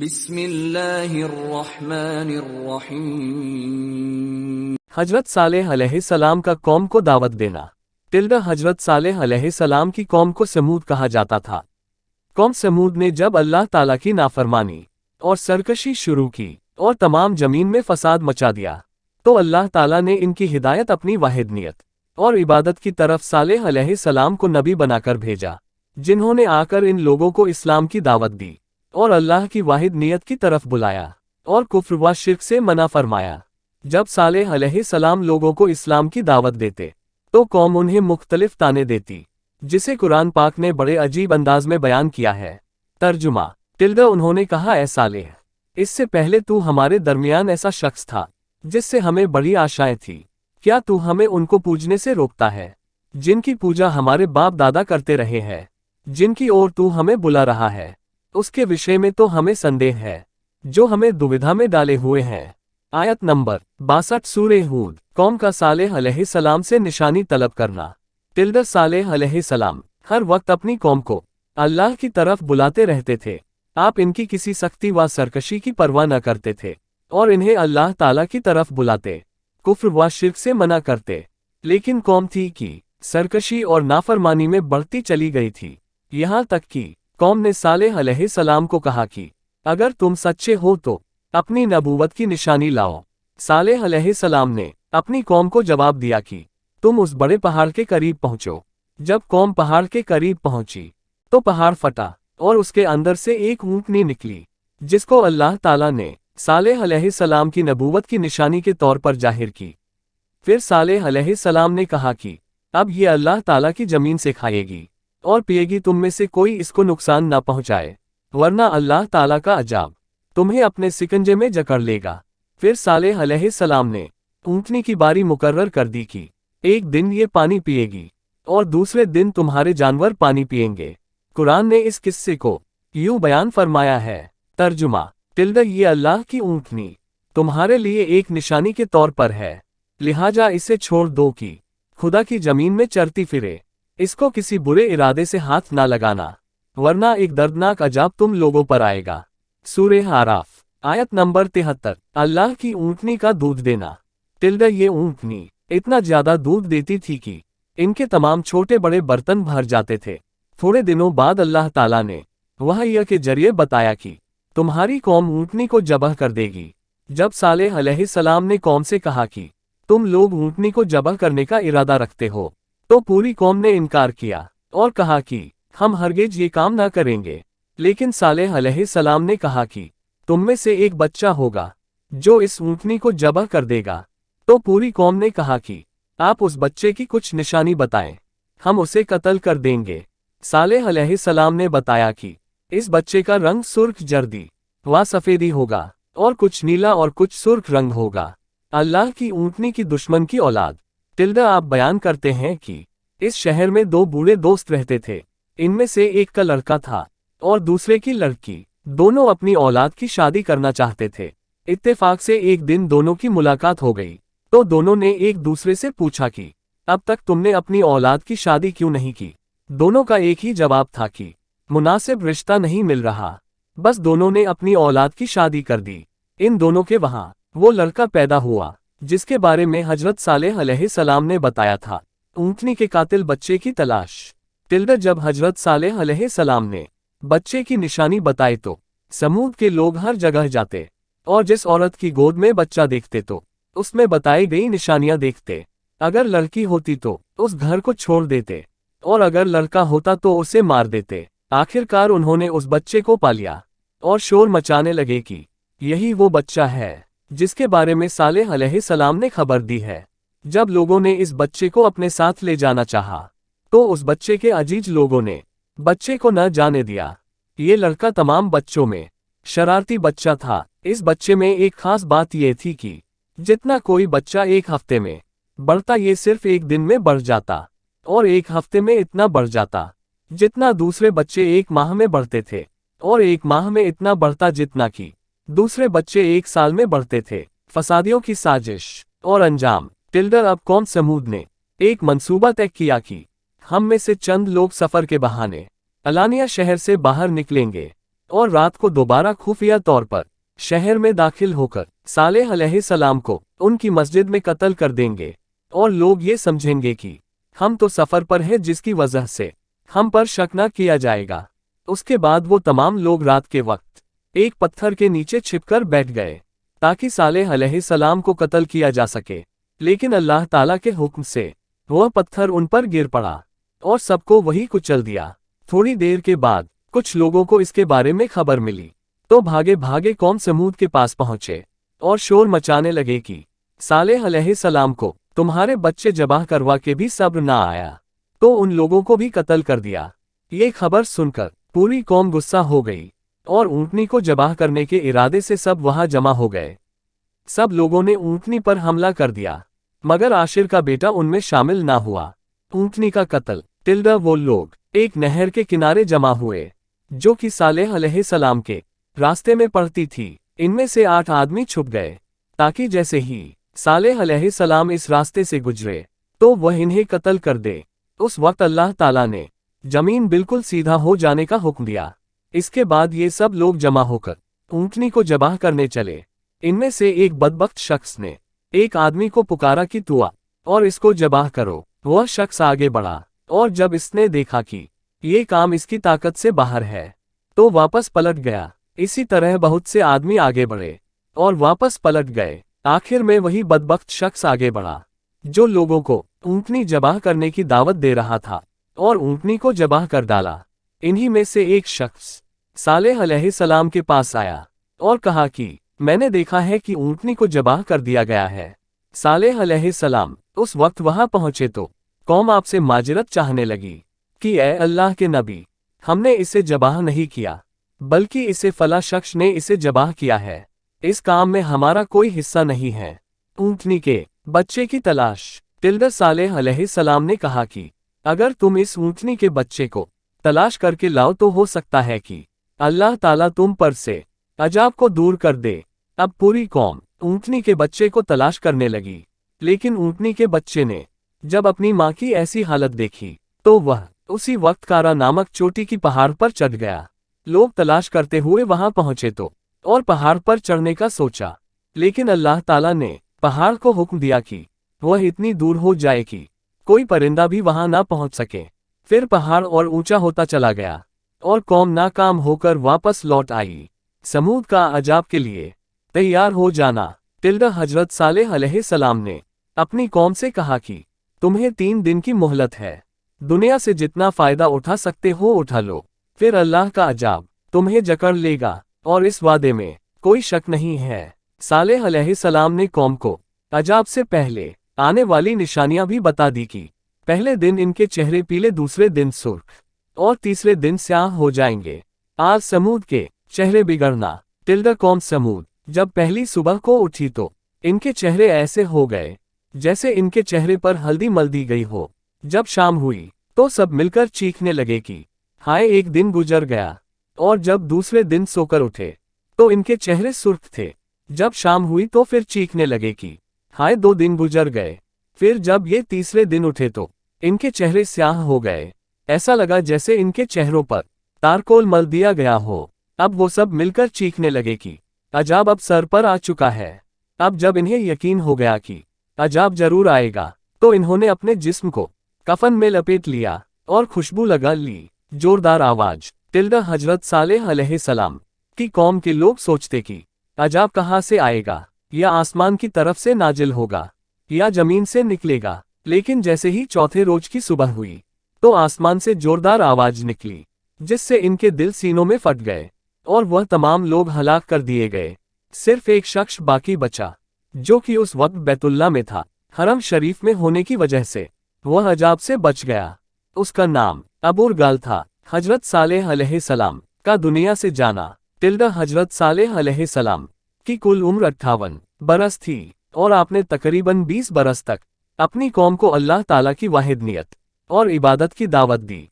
बिस्मिल्लाहिर्रहमानिर्रहीम। हजरत सालेह अलैहिस्सलाम का कौम को दावत देना। हजरत सालेह अलैहिस्सलाम की कौम को समूद कहा जाता था। कौम समूद ने जब अल्लाह ताला की नाफरमानी और सरकशी शुरू की और तमाम जमीन में फसाद मचा दिया, तो अल्लाह ताला ने इनकी हिदायत अपनी वाहिद नियत और इबादत की तरफ सालेह अलैहिस्सलाम को नबी बनाकर भेजा, जिन्होंने आकर इन लोगों को इस्लाम की दावत दी और अल्लाह की वाहिद नियत की तरफ बुलाया और कुफ्र व शिर्क से मना फरमाया। जब सालेह अलैहिस्सलाम लोगों को इस्लाम की दावत देते तो कौम उन्हें मुख्तलिफ ताने देती, जिसे कुरान पाक ने बड़े अजीब अंदाज में बयान किया है। तर्जुमा। उन्होंने कहा, ऐ सालेह, इससे पहले तू हमारे दरमियान ऐसा शख्स था जिससे हमें बड़ी आशाएं थी। क्या तू हमें उनको पूजने से रोकता है जिनकी पूजा हमारे बाप दादा करते रहे हैं, जिनकी ओर तू हमें बुला रहा है? उसके विषय में तो हमें संदेह है, जो हमें दुविधा में डाले हुए हैं। आयत नंबर 62 सूरह हूद। कौम का सालेह अलैहिस्सलाम से निशानी तलब करना। सालेह अलैहिस्सलाम हर वक्त अपनी कौम को अल्लाह की तरफ बुलाते रहते थे। आप इनकी किसी सख्ती व सरकशी की परवाह न करते थे और इन्हें अल्लाह ताला की तरफ बुलाते, कुफ्र व शिर्क से मना करते। लेकिन कौम थी कि सरकशी और नाफरमानी में बढ़ती चली गई थी, यहाँ तक कि कौम ने सालेह अलैहिस्सलाम को कहा कि अगर तुम सच्चे हो तो अपनी नबूवत की निशानी लाओ। सालेह अलैहिस्सलाम ने अपनी कौम को जवाब दिया कि तुम उस बड़े पहाड़ के करीब पहुंचो। जब कौम पहाड़ के करीब पहुंची तो पहाड़ फटा और उसके अंदर से एक ऊँटनी निकली, जिसको अल्लाह ताला ने सालेह अलैहिस्सलाम की नबूवत की निशानी के तौर पर जाहिर की। फिर सालेह अलैहिस्सलाम ने कहा कि अब ये अल्लाह ताला की जमीन से खाएगी और पिएगी, तुम में से कोई इसको नुकसान ना पहुंचाए, वरना अल्लाह ताला का अजाब तुम्हें अपने सिकंजे में जकड़ लेगा। फिर सालेह अलैहिस्सलाम ने ऊँटनी की बारी मुकर्रर कर दी कि एक दिन ये पानी पिएगी और दूसरे दिन तुम्हारे जानवर पानी पिएंगे। कुरान ने इस किस्से को यूं बयान फरमाया है। तर्जुमा। ये अल्लाह की ऊँटनी तुम्हारे लिए एक निशानी के तौर पर है, लिहाजा इसे छोड़ दो कि खुदा की जमीन में चरती फिरे। इसको किसी बुरे इरादे से हाथ ना लगाना, वरना एक दर्दनाक अजाब तुम लोगों पर आएगा। सूरह आराफ आयत नंबर 73। अल्लाह की ऊँटनी का दूध देना। ये ऊँटनी इतना ज्यादा दूध देती थी कि इनके तमाम छोटे बड़े बर्तन भर जाते थे। थोड़े दिनों बाद अल्लाह ताला ने वहय के जरिए बताया कि तुम्हारी कौम ऊँटनी को जबह कर देगी। जब सालेह अलैहिस्सलाम ने कौम से कहा कि तुम लोग ऊँटनी को जबह करने का इरादा रखते हो, तो पूरी कौम ने इनकार किया और कहा कि हम हरगिज ये काम ना करेंगे। लेकिन सालेह अलैहिस्सलाम ने कहा कि तुम में से एक बच्चा होगा जो इस ऊँटनी को जबह कर देगा। तो पूरी कौम ने कहा कि आप उस बच्चे की कुछ निशानी बताएं, हम उसे कत्ल कर देंगे। सालेह अलैहिस्सलाम ने बताया कि इस बच्चे का रंग सुर्ख जर्दी व सफेदी होगा और कुछ नीला और कुछ सुर्ख रंग होगा। अल्लाह की ऊँटनी की दुश्मन की औलाद। आप बयान करते हैं कि इस शहर में दो बूढ़े दोस्त रहते थे। इनमें से एक का लड़का था और दूसरे की लड़की। दोनों अपनी औलाद की शादी करना चाहते थे। इत्तेफाक से एक दिन दोनों की मुलाकात हो गई, तो दोनों ने एक दूसरे से पूछा कि अब तक तुमने अपनी औलाद की शादी क्यों नहीं की? दोनों का एक ही जवाब था कि मुनासिब रिश्ता नहीं मिल रहा। बस दोनों ने अपनी औलाद की शादी कर दी। इन दोनों के वहां वो लड़का पैदा हुआ जिसके बारे में हजरत सालेह अलैहिस्सलाम ने बताया था। ऊँटनी के कातिल बच्चे की तलाश। जब हजरत सालेह अलैहिस्सलाम ने बच्चे की निशानी बताई तो समूद के लोग हर जगह जाते और जिस औरत की गोद में बच्चा देखते तो उसमें बताई गई निशानियां देखते। अगर लड़की होती तो उस घर को छोड़ देते और अगर लड़का होता तो उसे मार देते। आखिरकार उन्होंने उस बच्चे को पा लिया और शोर मचाने लगे कि यही वो बच्चा है जिसके बारे में सालेह अलैहिस्सलाम ने खबर दी है। जब लोगों ने इस बच्चे को अपने साथ ले जाना चाहा, तो उस बच्चे के अजीज लोगों ने बच्चे को न जाने दिया। ये लड़का तमाम बच्चों में शरारती बच्चा था। इस बच्चे में एक खास बात यह थी कि जितना कोई बच्चा एक हफ्ते में बढ़ता, ये सिर्फ एक दिन में बढ़ जाता और एक हफ्ते में इतना बढ़ जाता जितना दूसरे बच्चे एक माह में बढ़ते थे और एक माह में इतना बढ़ता जितना कि दूसरे बच्चे एक साल में बढ़ते थे। फसादियों की साजिश और अंजाम। अब कौम समूद ने एक मंसूबा तय किया कि हम में से चंद लोग सफर के बहाने अलानिया शहर से बाहर निकलेंगे और रात को दोबारा खुफिया तौर पर शहर में दाखिल होकर सालेह अलैहिस्सलाम को उनकी मस्जिद में कत्ल कर देंगे, और लोग ये समझेंगे कि हम तो सफ़र पर हैं, जिसकी वजह से हम पर शक न किया जाएगा। उसके बाद वो तमाम लोग रात के वक्त एक पत्थर के नीचे छिपकर बैठ गए ताकि सालेह अलैहिस्सलाम को कत्ल किया जा सके, लेकिन अल्लाह ताला के हुक्म से वह पत्थर उन पर गिर पड़ा और सबको वही कुचल दिया। थोड़ी देर के बाद कुछ लोगों को इसके बारे में खबर मिली, तो भागे भागे कौम समूद के पास पहुंचे और शोर मचाने लगे कि सालेह अलैहिस्सलाम को तुम्हारे बच्चे जबाह करवा के भी सब्र ना आया, तो उन लोगों को भी कत्ल कर दिया। ये खबर सुनकर पूरी कौम गुस्सा हो गई और ऊंटनी को जबाह करने के इरादे से सब वहां जमा हो गए। सब लोगों ने ऊंटनी पर हमला कर दिया, मगर आशिर का बेटा उनमें शामिल ना हुआ। ऊंटनी का कत्ल टिल्डा वो लोग एक नहर के किनारे जमा हुए जो कि सालेह अलैहिस्सलाम के रास्ते में पड़ती थी। इनमें से 8 आदमी छुप गए ताकि जैसे ही सालेह अलैहिस्सलाम इस रास्ते से गुजरे तो वह इन्हें कत्ल कर दे। उस वक्त अल्लाह ताला ने जमीन बिल्कुल सीधा हो जाने का हुक्म दिया। इसके बाद ये सब लोग जमा होकर ऊंटनी को जबाह करने चले। इनमें से एक बदबख्त शख्स ने एक आदमी को पुकारा कि तू आ और इसको जबाह करो। वह शख्स आगे बढ़ा और जब इसने देखा कि ये काम इसकी ताकत से बाहर है तो वापस पलट गया। इसी तरह बहुत से आदमी आगे बढ़े और वापस पलट गए। आखिर में वही बदबख्त शख्स आगे बढ़ा जो लोगों को ऊंटनी जबाह करने की दावत दे रहा था और ऊंटनी को जबाह कर डाला। इन्हीं में से एक शख्स सालेह अलैहिस्सलाम के पास आया और कहा कि मैंने देखा है कि ऊंटनी को जबाह कर दिया गया है। सालेह अलैहिस्सलाम उस वक्त वहां पहुंचे तो कौम आपसे माजरत चाहने लगी कि ए अल्लाह के नबी, हमने इसे जबाह नहीं किया, बल्कि इसे फला शख्स ने इसे जबाह किया है। इस काम में हमारा कोई हिस्सा नहीं है। ऊंटनी के बच्चे की तलाश सालेह अलैहिस्सलाम ने कहा कि अगर तुम इस ऊंटनी के बच्चे को तलाश करके लाओ तो हो सकता है कि अल्लाह ताला तुम पर से अजाब को दूर कर दे। अब पूरी कौम ऊंटनी के बच्चे को तलाश करने लगी, लेकिन ऊंटनी के बच्चे ने जब अपनी माँ की ऐसी हालत देखी तो वह उसी वक्त कारा नामक चोटी की पहाड़ पर चढ़ गया। लोग तलाश करते हुए वहां पहुंचे तो और पहाड़ पर चढ़ने का सोचा, लेकिन अल्लाह ताला ने पहाड़ को हुक्म दिया कि वह इतनी दूर हो जाए कि कोई परिंदा भी वहां ना पहुंच सके। फिर पहाड़ और ऊंचा होता चला गया और कौम नाकाम होकर वापस लौट आई। समूद का अजाब के लिए तैयार हो जाना। हजरत सालेह अलैहिस्सलाम ने अपनी कौम से कहा कि तुम्हें 3 दिन की मोहलत है, दुनिया से जितना फायदा उठा सकते हो उठा लो, फिर अल्लाह का अजाब तुम्हें जकड़ लेगा और इस वादे में कोई शक नहीं है। सालेह अलैहिस्सलाम ने कौम को अजाब से पहले आने वाली निशानियां भी बता दी कि पहले दिन इनके चेहरे पीले, दूसरे दिन सुर्ख और तीसरे दिन स्याह हो जाएंगे। आज समूद के चेहरे बिगड़ना। कौम समूद जब पहली सुबह को उठी तो इनके चेहरे ऐसे हो गए जैसे इनके चेहरे पर हल्दी मल दी गई हो। जब शाम हुई तो सब मिलकर चीखने लगे कि हाय, एक दिन गुजर गया। और जब दूसरे दिन सोकर उठे तो इनके चेहरे सुर्ख थे। जब शाम हुई तो फिर चीखने लगे कि हाय, 2 दिन गुजर गए। फिर जब ये तीसरे दिन उठे तो इनके चेहरे स्याह हो गए। ऐसा लगा जैसे इनके चेहरों पर तारकोल मल दिया गया हो। अब वो सब मिलकर चीखने लगे कि अजाब अब सर पर आ चुका है। अब जब इन्हें यकीन हो गया कि अजाब जरूर आएगा तो इन्होंने अपने जिस्म को कफन में लपेट लिया और खुशबू लगा ली। जोरदार आवाज। हजरत सालेह अलैहिस्सलाम की कौम के लोग सोचते कि अजाब कहाँ से आएगा, या आसमान की तरफ से नाजिल होगा या जमीन से निकलेगा। लेकिन जैसे ही चौथे रोज की सुबह हुई तो आसमान से जोरदार आवाज निकली जिससे इनके दिल सीनों में फट गए और वह तमाम लोग हलाक कर दिए गए। सिर्फ एक शख्स बाकी बचा जो कि उस वक्त बैतुल्ला में था। हरम शरीफ में होने की वजह से वह अजाब से बच गया। उसका नाम अबूर गाल था। हजरत सालेह अलैहिस्सलाम का दुनिया से जाना। हजरत सालेह अलैहिस्सलाम की कुल उम्र 58 बरस थी और आपने तकरीबन 20 बरस तक अपनी कौम को अल्लाह ताला की वाहिदनियत और इबादत की दावत दी।